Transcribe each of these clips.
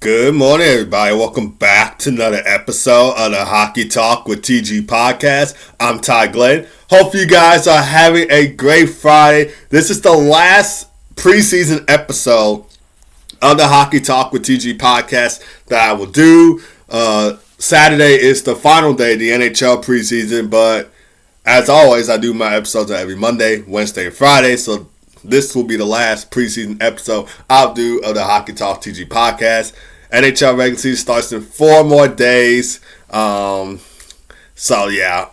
Good morning, everybody. Welcome back to another episode of the Hockey Talk with TG podcast. I'm Ty Glenn. Hope you guys are having a great Friday. This is the last preseason episode of the Hockey Talk with TG podcast that I will do. Saturday is the final day of the NHL preseason, but as always, I do my episodes every Monday, Wednesday, and Friday, so this will be the last preseason episode I'll do of the Hockey Talk TG podcast. NHL regular season starts in 4 more days. Other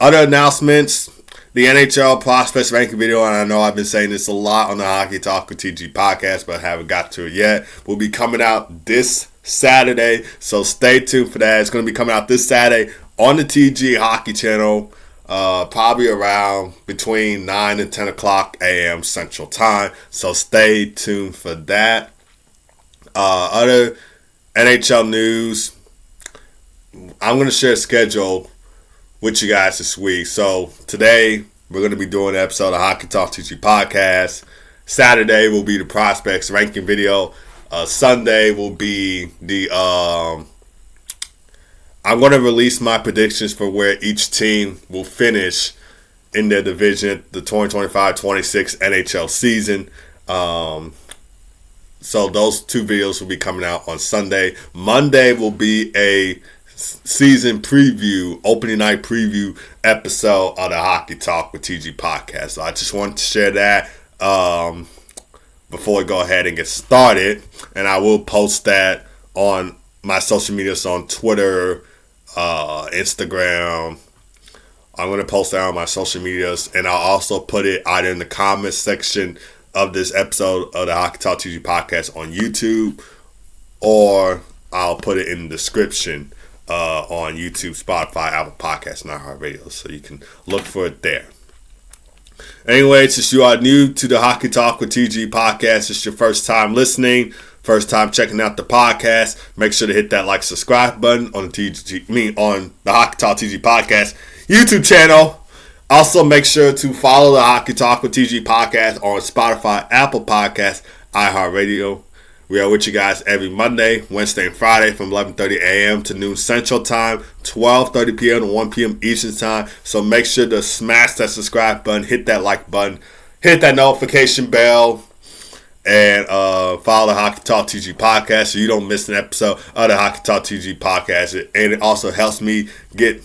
announcements. The NHL prospects ranking video, and I know I've been saying this a lot on the Hockey Talk with TG podcast, but I haven't got to it yet. Will be coming out this Saturday, so stay tuned for that. It's going to be coming out this Saturday on the TG Hockey channel. Probably around between 9 and 10 o'clock a.m. Central Time. So stay tuned for that. Other NHL news. I'm going to share a schedule with you guys this week. So today we're going to be doing an episode of Hockey Talk TG Podcast. Saturday will be the prospects ranking video. Sunday will be the I'm going to release my predictions for where each team will finish in their division, the 2025-26 NHL season. So those 2 videos will be coming out on Sunday. Monday will be a season preview, opening night preview episode of the Hockey Talk with TG podcast. So I just wanted to share that before we go ahead and get started. And I will post that on my social medias on Twitter, Instagram. I'm going to post that on my social medias, and I'll also put it either in the comments section of this episode of the Hockey Talk TG podcast on YouTube, or I'll put it in the description on YouTube, Spotify, Apple Podcasts, and iHeartRadio, so you can look for it there. Anyway, since you are new to the Hockey Talk with TG podcast, it's your first time listening, first time checking out the podcast, make sure to hit that like, subscribe button on the Hockey Talk TG podcast YouTube channel. Also, make sure to follow the Hockey Talk with TG podcast on Spotify, Apple Podcasts, iHeartRadio. We are with you guys every Monday, Wednesday, and Friday from 11:30 a.m. to noon Central Time, 12:30 p.m. to 1 p.m. Eastern Time. So make sure to smash that subscribe button, hit that like button, hit that notification bell, and follow the Hockey Talk TG podcast so you don't miss an episode of the Hockey Talk TG podcast. And it also helps me get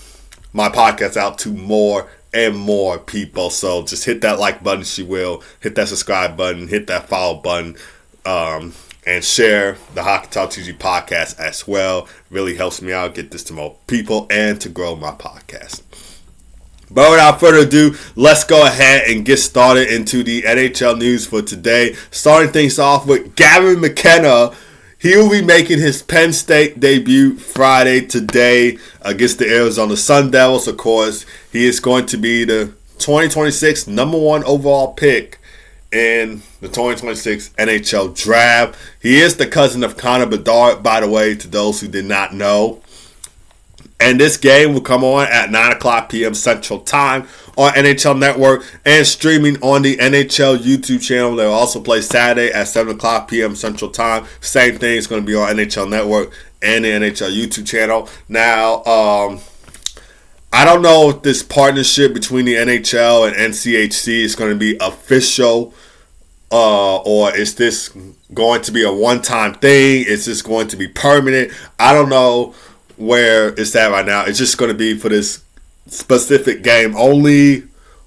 my podcast out to more and more people. So just hit that like button, if you will. Hit that subscribe button, hit that follow button, and share the Hockey Talk TG podcast as well. Really helps me out, get this to more people, and to grow my podcast. But without further ado, let's go ahead and get started into the NHL news for today. Starting things off with Gavin McKenna. He will be making his Penn State debut Friday today against the Arizona Sun Devils. Of course, he is going to be the 2026 number 1 overall pick in the 2026 NHL Draft. He is the cousin of Connor Bedard, by the way, to those who did not know. And this game will come on at 9 o'clock p.m. Central Time on NHL Network and streaming on the NHL YouTube channel. They'll also play Saturday at 7 o'clock p.m. Central Time. Same thing, it's going to be on NHL Network and the NHL YouTube channel. Now, I don't know if this partnership between the NHL and NCHC is going to be official, or is this going to be a one-time thing? Is this going to be permanent? I don't know where it's at right now. It's just going to be for this specific game only,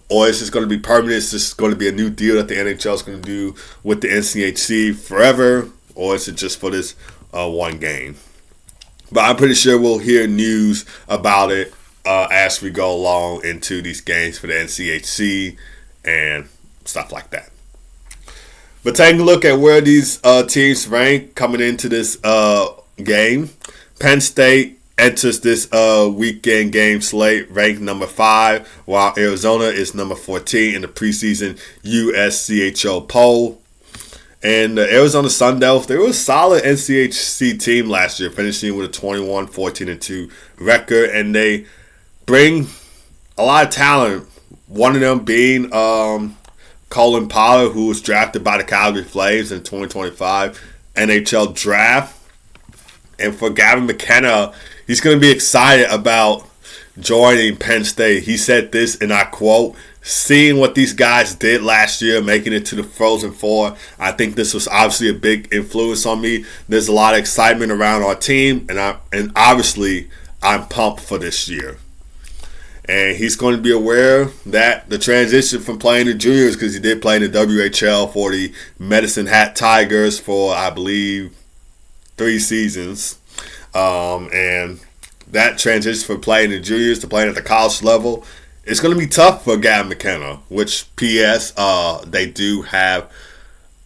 or is this going to be permanent? Is this going to be a new deal that the NHL is going to do with the NCHC forever, or is it just for this one game? But I'm pretty sure we'll hear news about it as we go along into these games for the NCHC and stuff like that. But taking a look at where these teams rank coming into this game, Penn State enters this weekend game slate ranked number 5, while Arizona is number 14 in the preseason USCHO poll. And the Arizona Sun Devils, they were a solid NCHC team last year, finishing with a 21-14-2 record, and they bring a lot of talent. One of them being Cullen Potter, who was drafted by the Calgary Flames in 2025 NHL Draft. And for Gavin McKenna, he's going to be excited about joining Penn State. He said this, and I quote, "Seeing what these guys did last year, making it to the Frozen Four, I think this was obviously a big influence on me. There's a lot of excitement around our team, and obviously I'm pumped for this year." And he's going to be aware that the transition from playing the juniors, because he did play in the WHL for the Medicine Hat Tigers for, I believe, 3 seasons. And that transition from playing the juniors to playing at the college level, it's going to be tough for Gavin McKenna, which, P.S., they do have,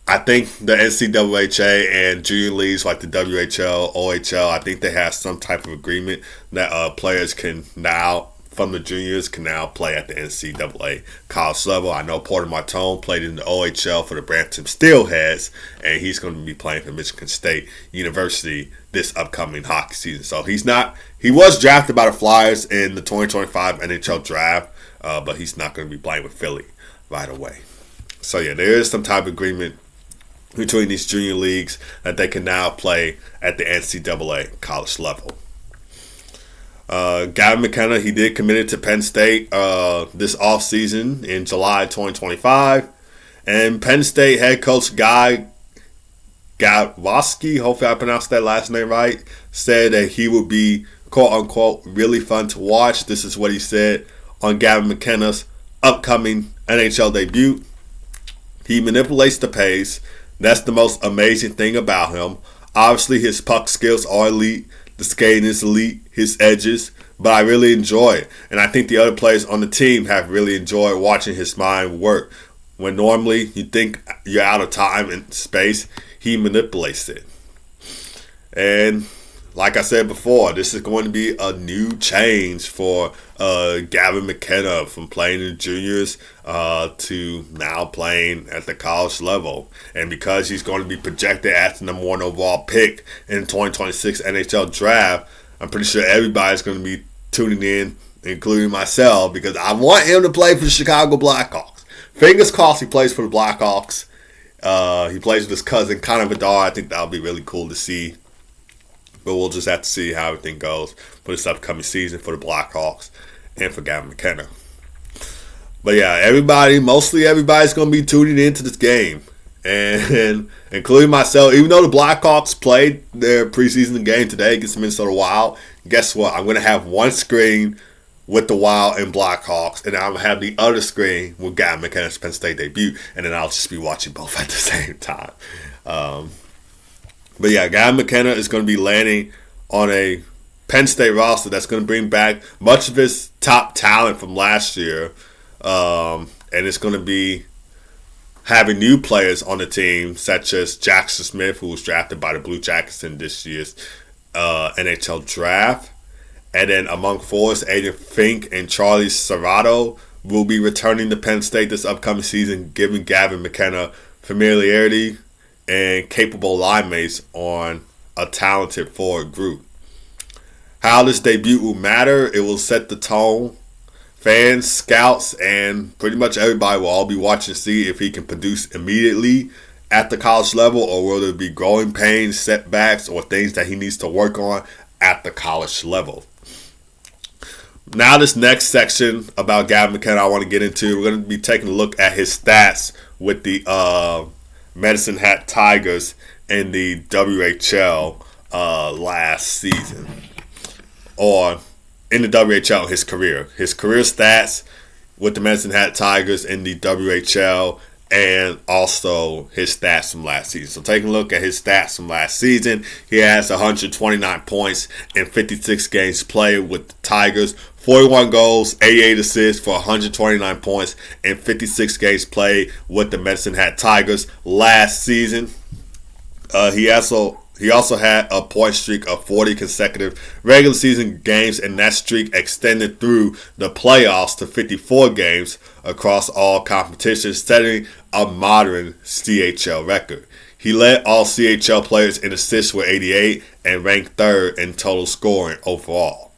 I think, the NCAA and junior leagues like the WHL, OHL, I think they have some type of agreement that players can now, from the juniors, can now play at the NCAA college level. I know Porter Martone played in the OHL for the Brampton Steelheads, and he's going to be playing for Michigan State University this upcoming hockey season. So he was drafted by the Flyers in the 2025 NHL Draft, but he's not going to be playing with Philly right away. So yeah, there is some type of agreement between these junior leagues that they can now play at the NCAA college level. Gavin McKenna, he did commit to Penn State this offseason in July 2025. And Penn State head coach Guy Gadwowski, hopefully I pronounced that last name right, said that he would be, quote-unquote, really fun to watch. This is what he said on Gavin McKenna's upcoming NHL debut. He manipulates the pace. That's the most amazing thing about him. Obviously, his puck skills are elite. The skating is elite, his edges, but I really enjoy it. And I think the other players on the team have really enjoyed watching his mind work. When normally you think you're out of time and space, he manipulates it. And like I said before, this is going to be a new change for Gavin McKenna from playing in the juniors to now playing at the college level. And because he's going to be projected as the number 1 overall pick in the 2026 NHL Draft, I'm pretty sure everybody's going to be tuning in, including myself, because I want him to play for the Chicago Blackhawks. Fingers crossed he plays for the Blackhawks. He plays with his cousin, Connor Bedard. I think that'll be really cool to see. But we'll just have to see how everything goes for this upcoming season for the Blackhawks and for Gavin McKenna. But yeah, mostly everybody's going to be tuning into this game. And including myself, even though the Blackhawks played their preseason game today against the Minnesota Wild, guess what? I'm going to have one screen with the Wild and Blackhawks, and I'm going to have the other screen with Gavin McKenna's Penn State debut, and then I'll just be watching both at the same time. But yeah, Gavin McKenna is going to be landing on a Penn State roster that's going to bring back much of his top talent from last year. And it's going to be having new players on the team, such as Jackson Smith, who was drafted by the Blue Jackets in this year's NHL Draft. And then among forwards, Aiden Fink and Charlie Serrato will be returning to Penn State this upcoming season, giving Gavin McKenna familiarity and capable line mates on a talented forward group. How this debut will matter, it will set the tone. Fans, scouts, and pretty much everybody will all be watching to see if he can produce immediately at the college level, or will there be growing pains, setbacks, or things that he needs to work on at the college level. Now this next section about Gavin McKenna I want to get into, we're going to be taking a look at his stats with the Medicine Hat Tigers in the WHL last season, or in the WHL, his career stats with the Medicine Hat Tigers in the WHL, and also his stats from last season. So taking a look at his stats from last season, he has 129 points in 56 games played with the Tigers, 41 goals, 88 assists for 129 points in 56 games played with the Medicine Hat Tigers last season. He also had a point streak of 40 consecutive regular season games, and that streak extended through the playoffs to 54 games across all competitions, setting a modern CHL record. He led all CHL players in assists with 88 and ranked third in total scoring overall.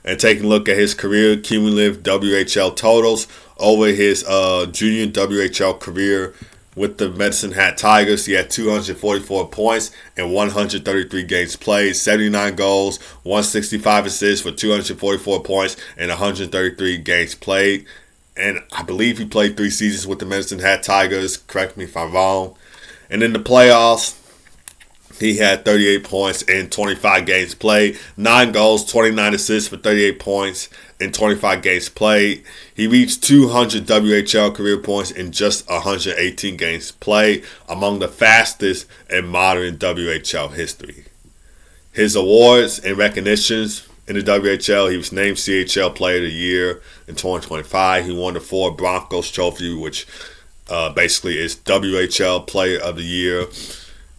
And taking a look at his career cumulative WHL totals over his junior WHL career, with the Medicine Hat Tigers. He had 244 points in 133 games played, 79 goals, 165 assists for 244 points in 133 games played. And I believe he played 3 seasons with the Medicine Hat Tigers. Correct me if I'm wrong. And in the playoffs, he had 38 points in 25 games played, 9 goals, 29 assists for 38 points in 25 games played. He reached 200 WHL career points in just 118 games played, among the fastest in modern WHL history. His awards and recognitions in the WHL, he was named CHL Player of the Year in 2025. He won the Ford Broncos Trophy, which basically is WHL Player of the Year.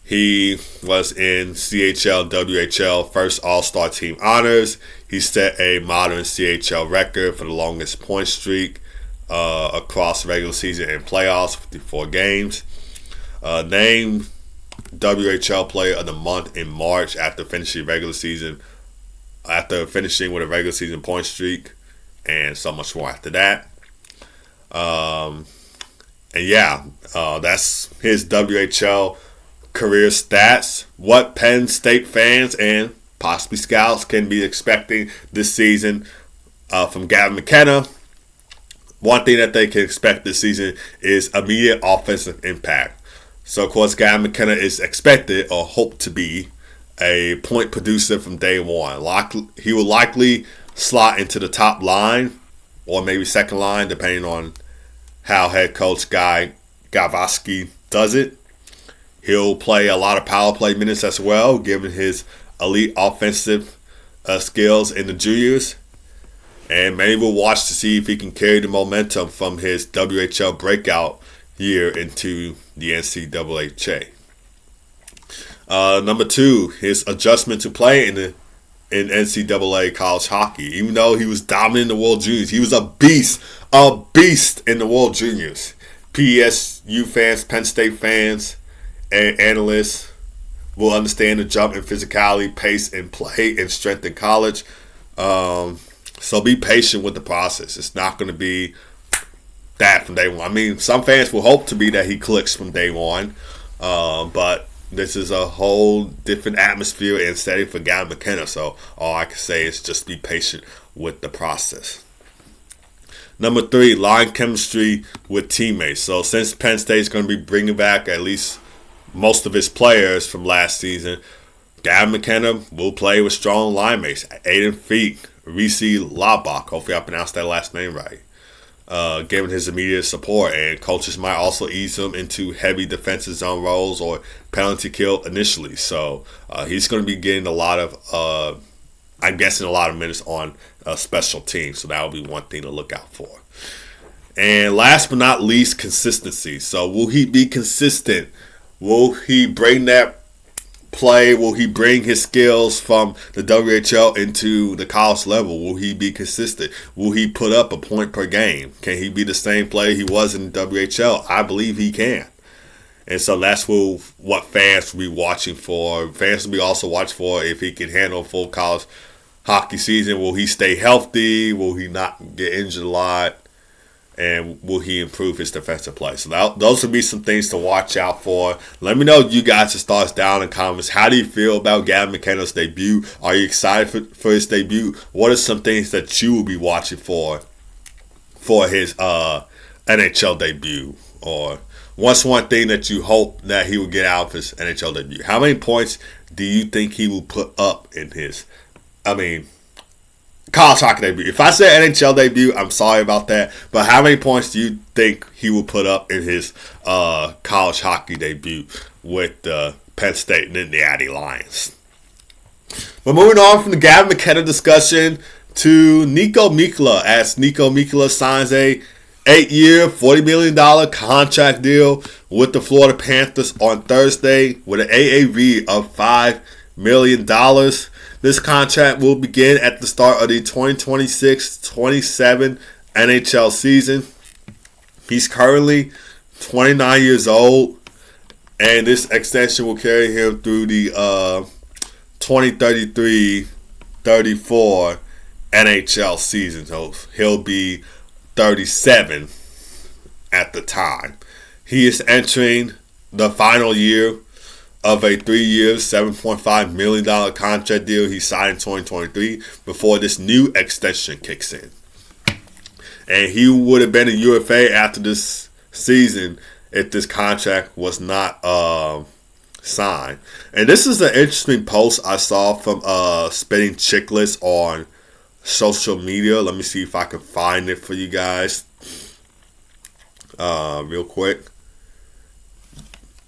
He was in CHL, WHL First All-Star Team honors. He set a modern CHL record for the longest point streak across regular season and playoffs, 54 games. Named WHL Player of the Month in March after finishing with a regular season point streak, and so much more after that. That's his WHL career stats. What Penn State fans and possibly scouts can be expecting this season from Gavin McKenna. One thing that they can expect this season is immediate offensive impact. So, of course, Gavin McKenna is expected or hoped to be a point producer from day one. He will likely slot into the top line or maybe second line, depending on how head coach Guy Gavaski does it. He'll play a lot of power play minutes as well, given his elite offensive skills in the juniors. And maybe we'll watch to see if he can carry the momentum from his WHL breakout year into the NCAA. Number 2, his adjustment to play in NCAA college hockey. Even though he was dominant in the World Juniors, he was a beast in the World Juniors. PSU fans, Penn State fans, and analysts will understand the jump in physicality, pace, and play and strength in college. So be patient with the process. It's not going to be that from day one. I mean, some fans will hope to be that he clicks from day one, but this is a whole different atmosphere and setting for Gavin McKenna. So all I can say is just be patient with the process. Number 3, line chemistry with teammates. So since Penn State is going to be bringing back at least most of his players from last season, Gavin McKenna will play with strong line mates. Aiden Fink, Reese Labach, hopefully I pronounced that last name right, given his immediate support. And coaches might also ease him into heavy defensive zone roles or penalty kill initially. So he's going to be getting a lot of minutes on special teams. So that will be one thing to look out for. And last but not least, consistency. So will he be consistent? Will he bring that play? Will he bring his skills from the WHL into the college level? Will he be consistent? Will he put up a point per game? Can he be the same player he was in the WHL? I believe he can. And so that's what fans will be watching for. Fans will be also watching for if he can handle a full college hockey season. Will he stay healthy? Will he not get injured a lot? And will he improve his defensive play? So those would be some things to watch out for. Let me know you guys' thoughts down in the comments. How do you feel about Gavin McKenna's debut? Are you excited for his debut? What are some things that you will be watching for his NHL debut? Or what's one thing that you hope that he will get out of his NHL debut? How many points do you think he will put up in his college hockey debut? If I said NHL debut, I'm sorry about that. But how many points do you think he will put up in his college hockey debut with the Penn State Cincinnati Lions? But moving on from the Gavin McKenna discussion to Niko Mikkola, as Niko Mikkola signs a 8-year, $40 million contract deal with the Florida Panthers on Thursday with an AAV of $5 million. This contract will begin at the start of the 2026-27 NHL season. He's currently 29 years old, and this extension will carry him through the 2033-34 NHL season. So he'll be 37 at the time. He is entering the final year of a 3-year, $7.5 million contract deal he signed in 2023 before this new extension kicks in. And he would have been a UFA after this season if this contract was not signed. And this is an interesting post I saw from Spitting Chicklets on social media. Let me see if I can find it for you guys real quick.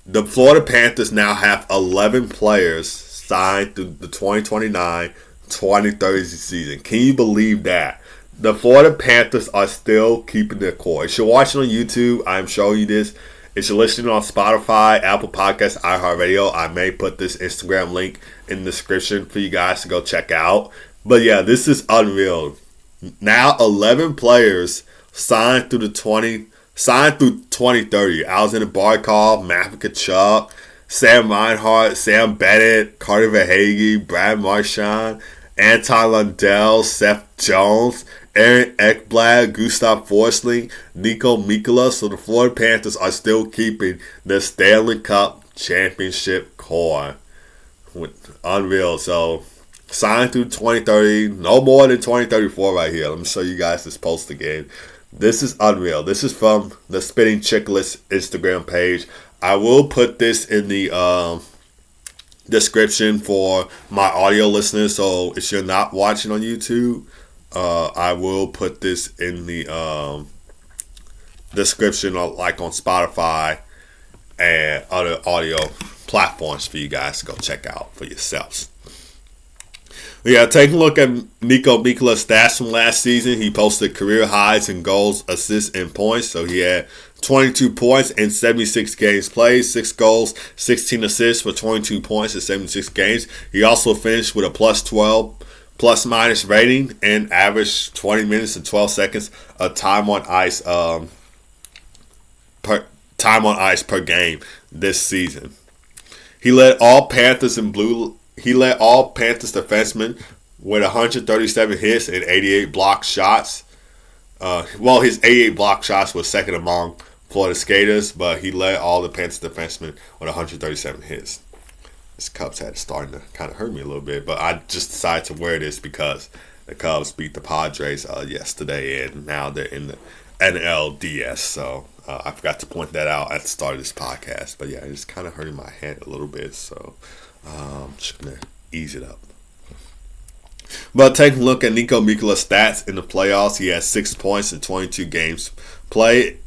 The Florida Panthers now have 11 players signed through the 2029-2030 season. Can you believe that? The Florida Panthers are still keeping their core. If you're watching on YouTube, I'm showing you this. If you're listening on Spotify, Apple Podcasts, iHeartRadio, I may put this Instagram link in the description for you guys to go check out. But yeah, this is unreal. Now 11 players signed through 2030. Alexander Barkov, Matthew Tkachuk, Sam Reinhart, Sam Bennett, Carter Verhaeghe, Brad Marchand, Anton Lundell, Seth Jones, Aaron Ekblad, Gustav Forsling, Nico Mikkola. So the Florida Panthers are still keeping the Stanley Cup championship core. Unreal. So signed through 2030, no more than 2034 right here. Let me show you guys this post again. This is unreal. This is from the Spitting Chicklets Instagram page. I will put this in the description for my audio listeners. So if you're not watching on YouTube, I will put this in the description, like on Spotify and other audio platforms for you guys to go check out for yourselves. Yeah, take a look at Nico Mikkola's stats from last season. He posted career highs in goals, assists, and points. So he had 22 points in 76 games played, 6 goals, 16 assists for 22 points in 76 games. He also finished with a plus 12 plus-minus rating and averaged 20 minutes and 12 seconds of time on ice per game this season. He led all Panthers defensemen with 137 hits and 88 blocked shots. His 88 blocked shots was second among Florida skaters, but he led all the Panthers defensemen with 137 hits. This Cubs hat is starting to kind of hurt me a little bit, but I just decided to wear this because the Cubs beat the Padres yesterday, and now they're in the NLDS. So I forgot to point that out at the start of this podcast. But yeah, it's kind of hurting my hand a little bit, so I'm just going to ease it up. But taking a look at Nico Mikkola's stats in the playoffs, he has 6 points in 22 games played.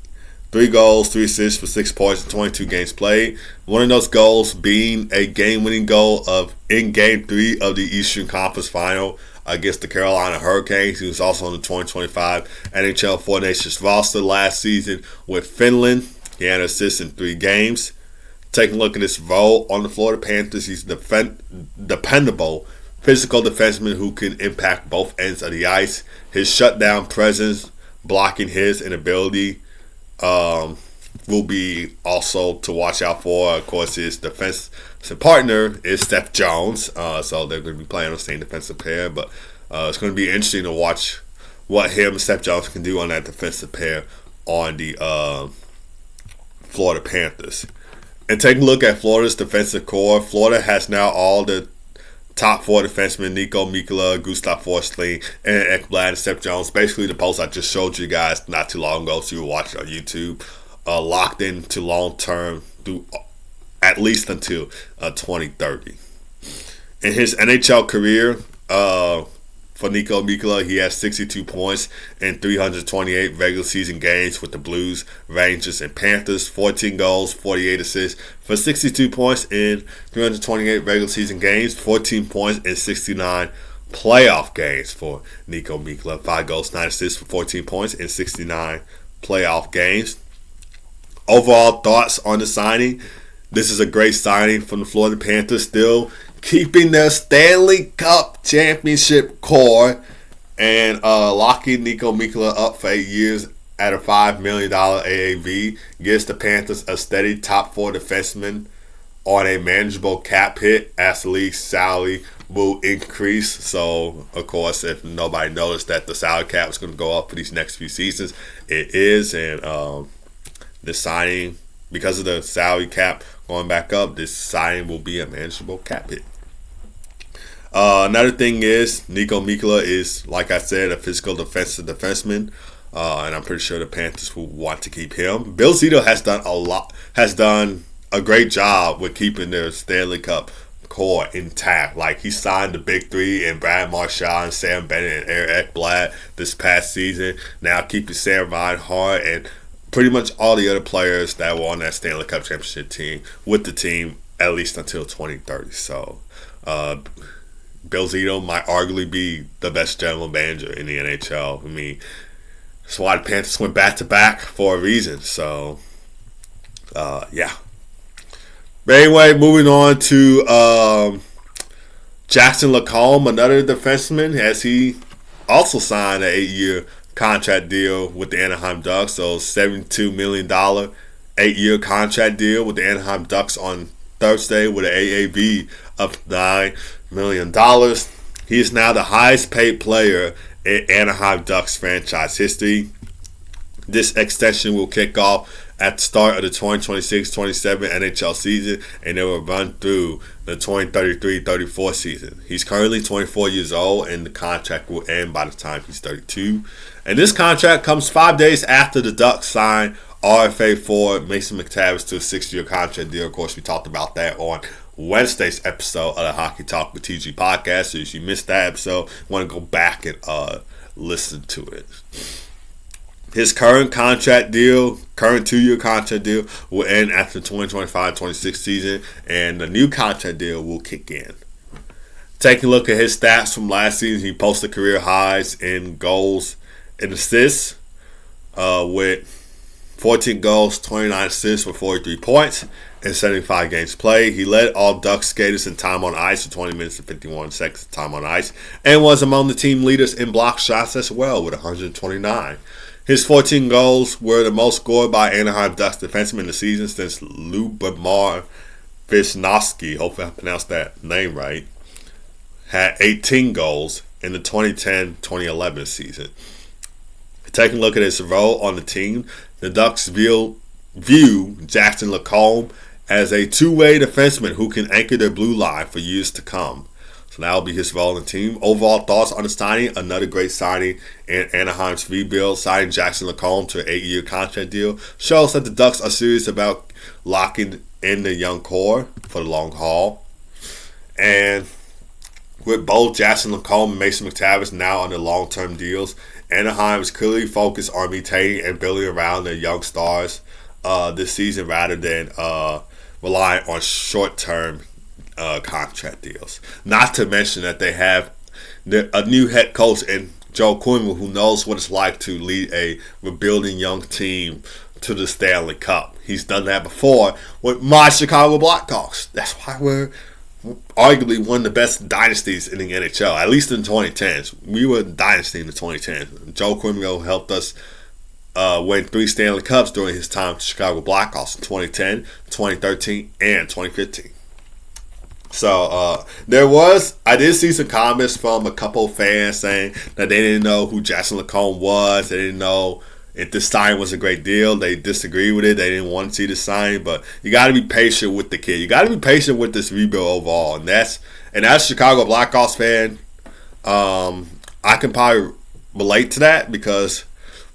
3 goals, 3 assists for 6 points in 22 games played. One of those goals being a game-winning goal in Game 3 of the Eastern Conference Final against the Carolina Hurricanes. He was also on the 2025 NHL Four Nations roster last season with Finland. He had assists in 3 games. Taking a look at his role on the Florida Panthers, he's dependable physical defenseman who can impact both ends of the ice. His shutdown presence, blocking hits, and ability will be also to watch out for. Of course, his defensive partner is Seth Jones, so they're going to be playing on the same defensive pair. But it's going to be interesting to watch what him and Seth Jones can do on that defensive pair on the Florida Panthers. And taking a look at Florida's defensive core, Florida has now all the top 4 defensemen, Nico Mikkola, Gustav Forsling, and Ekblad, and Seth Jones. Basically, the post I just showed you guys not too long ago, so you were watching on YouTube, locked into long-term through at least until 2030. In his NHL career, for Nico Mikkola, he has 62 points in 328 regular season games with the Blues, Rangers, and Panthers. 14 goals, 48 assists for 62 points in 328 regular season games. 14 points in 69 playoff games for Nico Mikkola. 5 goals, 9 assists for 14 points in 69 playoff games. Overall thoughts on the signing. This is a great signing from the Florida Panthers, still keeping their Stanley Cup championship core and locking Nico Mikkola up for 8 years at a $5 million AAV. Gives the Panthers a steady top 4 defenseman on a manageable cap hit as the league's salary will increase. So, of course, if nobody noticed that the salary cap is going to go up for these next few seasons, it is. And the signing because of the salary cap going back up, this signing will be a manageable cap hit. Another thing is Nico Mikkola is, like I said, a physical defensive defenseman, and I'm pretty sure the Panthers will want to keep him. Bill Zito has done a great job with keeping their Stanley Cup core intact. Like, he signed the big three in Brad Marchand and Sam Bennett and Eric Ekblad this past season. Now keeping Sam Reinhart and pretty much all the other players that were on that Stanley Cup championship team with the team at least until 2030. So, Bill Zito might arguably be the best general manager in the NHL. I mean, that's why the Panthers went back-to-back for a reason. So, yeah. But anyway, moving on to Jackson Lacombe, another defenseman, as he also signed an 8-year contract deal with the Anaheim Ducks. So, $72 million 8-year contract deal with the Anaheim Ducks on Thursday with an AAV of $9 million. He is now the highest paid player in Anaheim Ducks franchise history. This extension will kick off at the start of the 2026-27 NHL season, and it will run through the 2033-34 season. He's currently 24 years old, and the contract will end by the time he's 32. And this contract comes 5 days after the Ducks signed RFA forward Mason McTavish to a 6-year contract deal. Of course, we talked about that on Wednesday's episode of the Hockey Talk with TG podcast. So if you missed that episode, want to go back and listen to it. His current 2-year contract deal will end after the 2025-26 season, and the new contract deal will kick in. Taking a look at his stats from last season, he posted career highs in goals and assists with 14 goals, 29 assists with 43 points, and 75 games played. He led all Ducks skaters in time on ice for 20 minutes and 51 seconds of time on ice, and was among the team leaders in block shots as well with 129. His 14 goals were the most scored by Anaheim Ducks defenseman in the season since Lubomir Visnovsky, hopefully I pronounced that name right, had 18 goals in the 2010-2011 season. Taking a look at his role on the team, the Ducks view Jackson Lacombe as a two-way defenseman who can anchor their blue line for years to come. So that will be his role in the team. Overall thoughts on the signing: another great signing in Anaheim's rebuild. Signing Jackson Lacombe to an 8-year contract deal shows that the Ducks are serious about locking in the young core for the long haul. And with both Jackson Lacombe and Mason McTavish now under long-term deals, Anaheim is clearly focused on maintaining and building around their young stars this season rather than relying on short-term contract deals. Not to mention that they have a new head coach in Joe Quinn, who knows what it's like to lead a rebuilding young team to the Stanley Cup. He's done that before with my Chicago Blackhawks. That's why we're arguably one of the best dynasties in the NHL, at least in the 2010s. We were a dynasty in the 2010s. Joe Quinn helped us win 3 Stanley Cups during his time with the Chicago Blackhawks in 2010, 2013, and 2015. So I did see some comments from a couple of fans saying that they didn't know who Jackson Lacombe was. They didn't know if the sign was a great deal. They disagreed with it. They didn't want to see the sign. But you got to be patient with the kid. You got to be patient with this rebuild overall. And as a Chicago Blackhawks fan, I can probably relate to that because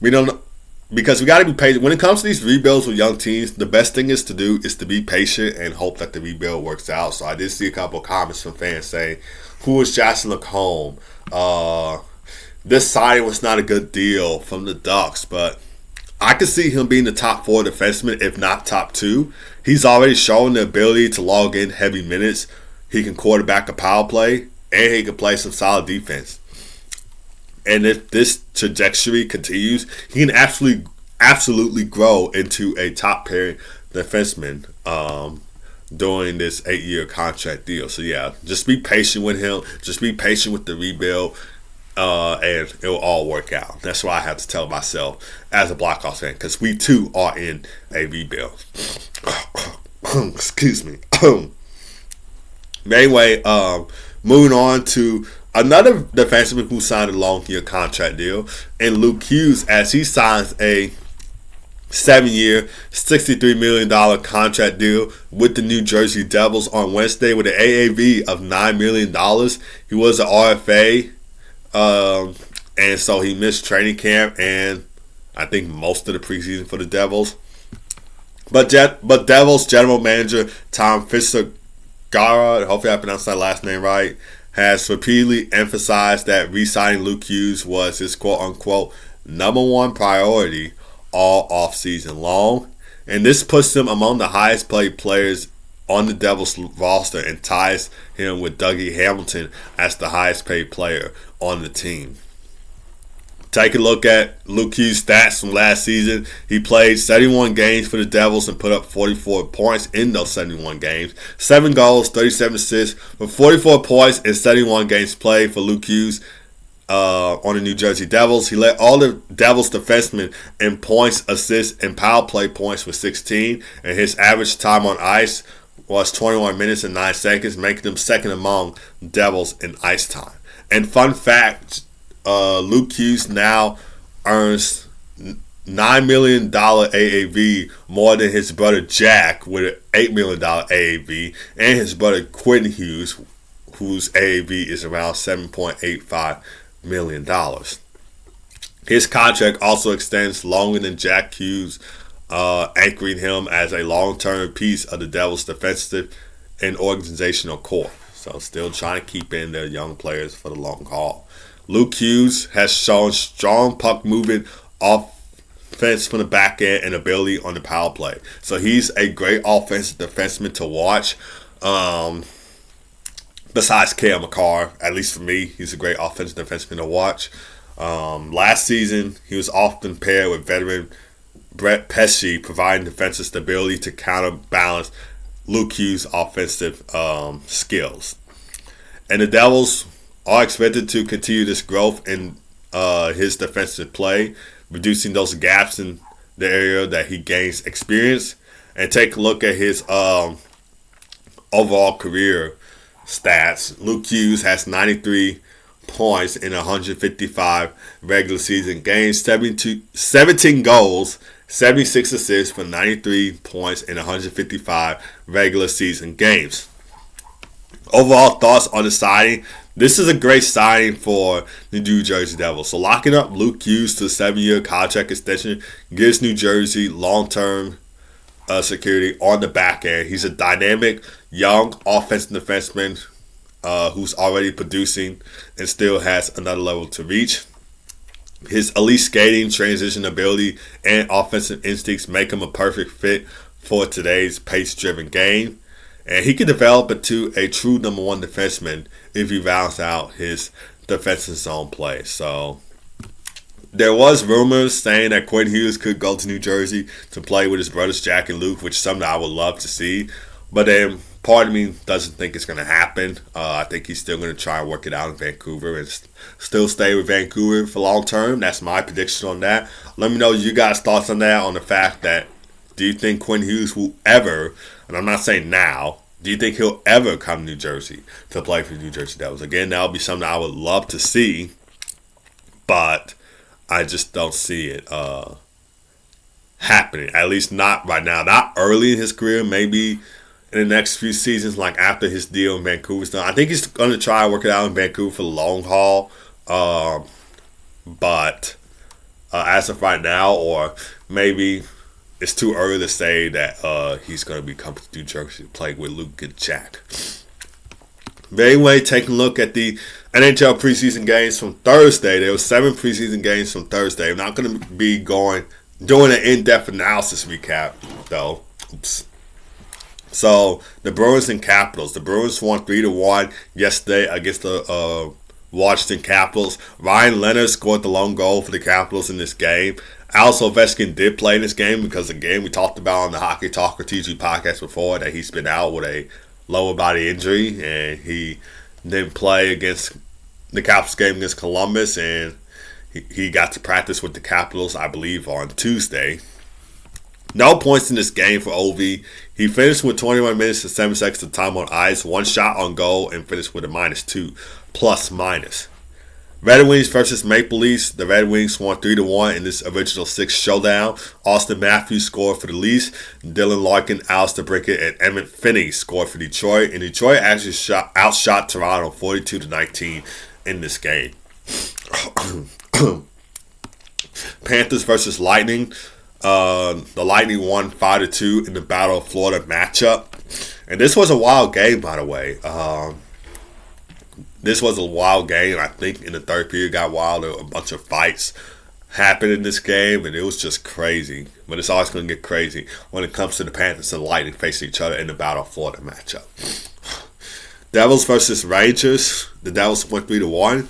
we got to be patient. When it comes to these rebuilds with young teams, the best thing is to be patient and hope that the rebuild works out. So I did see a couple of comments from fans saying, who is Jackson Lacombe? This signing was not a good deal from the Ducks, but I could see him being the top 4 defenseman, if not top 2. He's already shown the ability to log in heavy minutes. He can quarterback a power play, and he can play some solid defense. And if this trajectory continues, he can absolutely grow into a top pairing defenseman during this 8-year contract deal. So yeah, just be patient with him. Just be patient with the rebuild. And it will all work out. That's what I have to tell myself as a Blackhawks fan, because we too are in a rebuild. Excuse me. Anyway, moving on to another defenseman who signed a long-year contract deal, and Luke Hughes, as he signs a 7-year, $63 million contract deal with the New Jersey Devils on Wednesday with an AAV of $9 million. He was an RFA, and so he missed training camp and I think most of the preseason for the Devils. But Devils general manager Tom Fitzgerald, hopefully I pronounced that last name right, has repeatedly emphasized that re-signing Luke Hughes was his quote-unquote #1 priority all offseason long. And this puts him among the highest paid players on the Devils roster and ties him with Dougie Hamilton as the highest paid player on the team. Take a look at Luke Hughes' stats from last season. He played 71 games for the Devils and put up 44 points in those 71 games. 7 goals, 37 assists, with 44 points in 71 games played for Luke Hughes on the New Jersey Devils. He led all the Devils defensemen in points, assists, and power play points with 16. And his average time on ice was 21 minutes and 9 seconds, making him second among Devils in ice time. And fun fact, Luke Hughes now earns $9 million AAV, more than his brother Jack with an $8 million AAV, and his brother Quinn Hughes, whose AAV is around $7.85 million. His contract also extends longer than Jack Hughes, anchoring him as a long-term piece of the Devils' defensive and organizational core. So still trying to keep in their young players for the long haul. Luke Hughes has shown strong puck movement, offense from the back end, and ability on the power play. So he's a great offensive defenseman to watch. Besides Cale Makar, at least for me, he's a great offensive defenseman to watch. Last season, he was often paired with veteran Brett Pesce, providing defensive stability to counterbalance Luke Hughes' offensive skills. And the Devils are expected to continue this growth in his defensive play, reducing those gaps in the area that he gains experience. And take a look at his overall career stats. Luke Hughes has 93 points in 155 regular season games, 17 goals, 76 assists for 93 points in 155 regular season games. Overall thoughts on the signing. This is a great signing for the New Jersey Devils. So locking up Luke Hughes to a 7-year contract extension gives New Jersey long-term security on the back end. He's a dynamic, young offensive defenseman who's already producing and still has another level to reach. His elite skating, transition ability, and offensive instincts make him a perfect fit for today's pace-driven game. And he can develop into a true #1 defenseman if he rounds out his defensive zone play. So there was rumors saying that Quinn Hughes could go to New Jersey to play with his brothers Jack and Luke, which is something I would love to see. But then part of me doesn't think it's going to happen. I think he's still going to try and work it out in Vancouver and still stay with Vancouver for long term. That's my prediction on that. Let me know you guys' thoughts on that, on the fact that do you think Quinn Hughes will ever, and I'm not saying now, do you think he'll ever come to New Jersey to play for the New Jersey Devils? Again, that would be something I would love to see, but I just don't see it happening. At least not right now. Not early in his career. Maybe in the next few seasons, like after his deal in Vancouver's done. I think he's going to try and work it out in Vancouver for the long haul. But as of right now, or maybe it's too early to say that he's going to be coming to New Jersey to play with Luke and Jack. But anyway, taking a look at the NHL preseason games from Thursday. There were 7 preseason games from Thursday. I'm not going to be doing an in-depth analysis recap, though. Oops. So, the Bruins and Capitals. The Bruins won 3-1 yesterday against the Washington Capitals. Ryan Leonard scored the lone goal for the Capitals in this game. Alex Ovechkin did play in this game because, again, we talked about on the Hockey Talker TG podcast before that he's been out with a lower body injury, and he didn't play against the Capitals game against Columbus, and he got to practice with the Capitals, I believe, on Tuesday. No points in this game for OV. He finished with 21 minutes and 7 seconds of time on ice, 1 shot on goal, and finished with a -2, plus-minus. Red Wings versus Maple Leafs. The Red Wings won 3-1 in this original 6 showdown. Austin Matthews scored for the Leafs. Dylan Larkin, Alistair Brickett, and Emmett Finney scored for Detroit. And Detroit actually outshot Toronto 42-19 in this game. Panthers versus Lightning. The Lightning won 5-2 in the Battle of Florida matchup. And this was a wild game, by the way. This was a wild game. I think in the third period got wild. A bunch of fights happened in this game, and it was just crazy. But it's always going to get crazy when it comes to the Panthers and the Lightning facing each other in the Battle of Florida matchup. Devils versus Rangers. The Devils went 3-1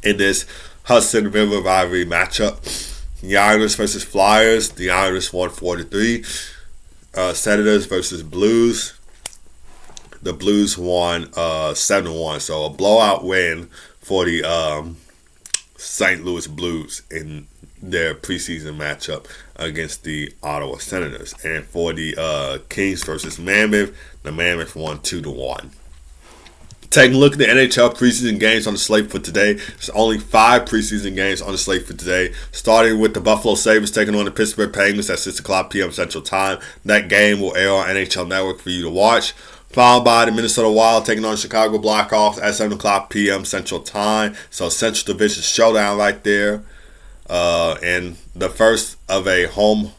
in this Hudson River rivalry matchup. The Islanders versus Flyers. The Islanders won 4-3. Senators versus Blues. The Blues won 7-1. So a blowout win for the St. Louis Blues in their preseason matchup against the Ottawa Senators. And for the Kings versus Mammoth, the Mammoth won 2-1. Taking a look at the NHL preseason games on the slate for today. There's only 5 preseason games on the slate for today. Starting with the Buffalo Sabres taking on the Pittsburgh Penguins at 6 o'clock p.m. Central Time. That game will air on NHL Network for you to watch. Followed by the Minnesota Wild taking on the Chicago Blackhawks at 7 o'clock p.m. Central Time. So Central Division showdown right there. And the first of a home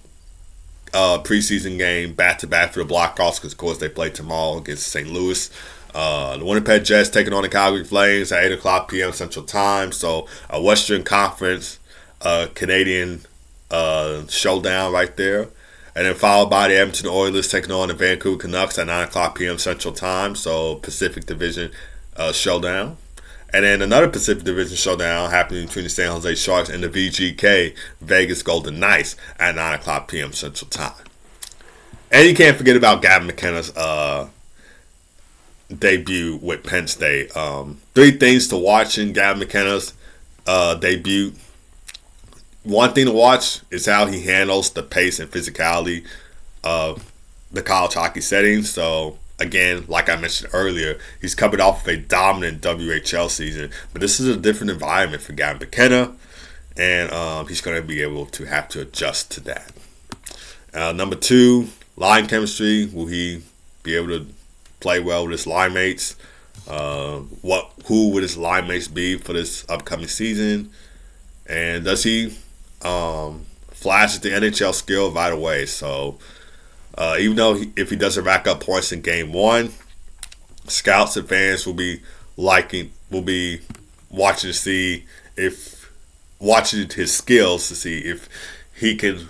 preseason game back-to-back for the Blackhawks because, of course, they play tomorrow against St. Louis. The Winnipeg Jets taking on the Calgary Flames at 8 o'clock p.m. Central Time. So a Western Conference Canadian showdown right there. And then followed by the Edmonton Oilers taking on the Vancouver Canucks at 9 o'clock p.m. Central Time. So Pacific Division showdown. And then another Pacific Division showdown happening between the San Jose Sharks and the VGK Vegas Golden Knights at 9 o'clock p.m. Central Time. And you can't forget about Gavin McKenna's debut with Penn State. 3 things to watch in Gavin McKenna's debut. One thing to watch is how he handles the pace and physicality of the college hockey setting. So, again, like I mentioned earlier, he's coming off of a dominant WHL season. But this is a different environment for Gavin McKenna. And he's going to be able to have to adjust to that. Number 2, line chemistry. Will he be able to play well with his line mates? Who would his line mates be for this upcoming season? And does he flash the NHL skill right away? So even though if he doesn't rack up points in game 1, scouts and fans will be watching his skills to see if he can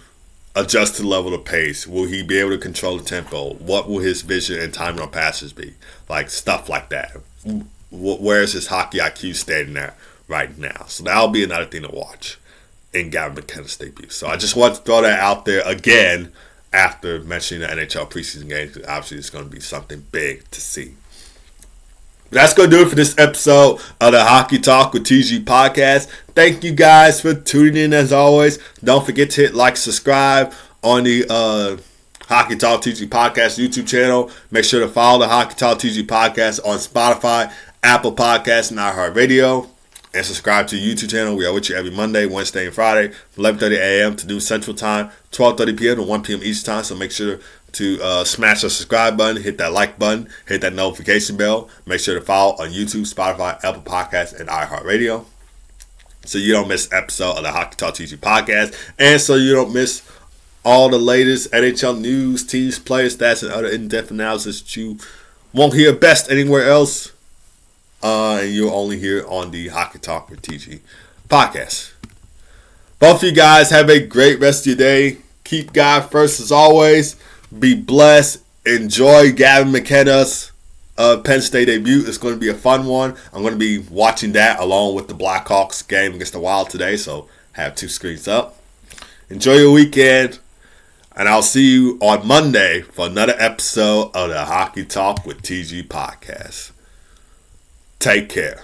adjust to the level of pace. Will he be able to control the tempo? What will his vision and timing on passes be? Like stuff like that. Where is his hockey IQ standing at right now? So that'll be another thing to watch in Gavin McKenna's debut. So I just want to throw that out there again after mentioning the NHL preseason games. Obviously, it's going to be something big to see. That's going to do it for this episode of the Hockey Talk with TG podcast. Thank you guys for tuning in as always. Don't forget to hit like, subscribe on the Hockey Talk TG podcast YouTube channel. Make sure to follow the Hockey Talk TG podcast on Spotify, Apple Podcasts, and iHeartRadio. And subscribe to the YouTube channel. We are with you every Monday, Wednesday, and Friday from 11:30 a.m. to noon Central Time, 12:30 p.m. to 1 p.m. Eastern Time. So make sure to smash the subscribe button, hit that like button, hit that notification bell. Make sure to follow on YouTube, Spotify, Apple Podcasts, and iHeartRadio so you don't miss an episode of the Hockey Talk TG podcast, and so you don't miss all the latest NHL news, teams, players, stats, and other in-depth analysis that you won't hear best anywhere else. And you'll only hear on the Hockey Talk with TG podcast. Both of you guys have a great rest of your day. Keep God first as always. Be blessed. Enjoy Gavin McKenna's Penn State debut. It's going to be a fun one. I'm going to be watching that along with the Blackhawks game against the Wild today. So have 2 screens up. Enjoy your weekend. And I'll see you on Monday for another episode of the Hockey Talk with TG podcast. Take care.